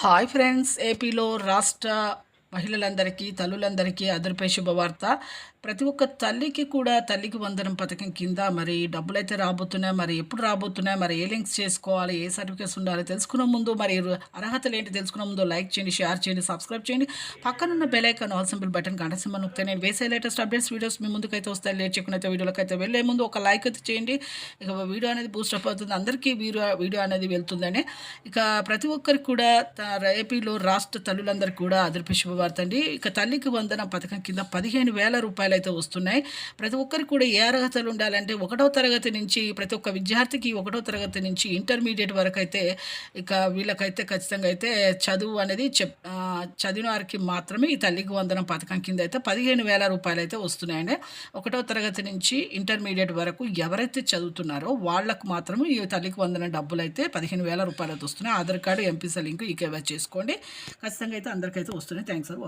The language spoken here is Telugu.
హాయ్ ఫ్రెండ్స్, ఏపీలో రాష్ట్ర మహిళలందరికీ, తల్లులందరికీ అదృపే శుభవార్త. ప్రతి ఒక్క తల్లికి కూడా తల్లికి వందనం పథకం కింద మరి డబ్బులైతే రాబోతున్నాయి. మరి ఎప్పుడు రాబోతున్నాయి, మరి ఏ లింక్స్ చేసుకోవాలి, ఏ సర్టిఫికేట్స్ ఉండాలి తెలుసుకునే ముందు, మరి అర్హతలు ఏంటి తెలుసుకునే ముందు లైక్ చేయండి, షేర్ చేయండి, సబ్స్క్రైబ్ చేయండి. పక్కనున్న bell icon all symbol button గంట సింబల్ నొక్కితే నేను వేసే లేటెస్ట్ అప్డేట్స్ వీడియోస్ మీ ముందుకైతే వస్తాయి. లేట్ చేయకుండా అయితే వీడియోలోకి అయితే వెళ్ళే ముందు ఒక లైక్ అయితే చేయండి. ఇక వీడియో అనేది బూస్ట్ అప్ అవుతుంది, అందరికీ వీడియో అనేది వెళ్తుందని. ఇక ప్రతి ఒక్కరికి కూడా ఏపీలో రాష్ట్ర తల్లులందరికీ కూడా అదృపే శుభవార్త అండి. ఇక తల్లికి వందనం పథకం కింద 15,000 రూపాయలు అయితే వస్తున్నాయి. ప్రతి ఒక్కరికి కూడా ఏ అర్హతలు ఉండాలంటే ఒకటో తరగతి నుంచి ప్రతి ఒక్క విద్యార్థికి ఒకటో తరగతి నుంచి ఇంటర్మీడియట్ వరకు అయితే ఇక వీళ్ళకైతే ఖచ్చితంగా అయితే చదువు అనేది చదివిన వారికి మాత్రమే ఈ తల్లికి వందనం పథకం కింద అయితే 15,000 రూపాయలు అయితే వస్తున్నాయండి. ఒకటో తరగతి నుంచి ఇంటర్మీడియట్ వరకు ఎవరైతే చదువుతున్నారో వాళ్ళకు మాత్రమే ఈ తల్లికి వందనం డబ్బులు అయితే 15,000 రూపాయలు అయితే వస్తున్నాయి. ఆధార్ కార్డు, ఎంపీసీ లింక్ ఈ కేవైసీ చేసుకోండి. ఖచ్చితంగా అయితే అందరికైతే వస్తున్నాయి. Thanks for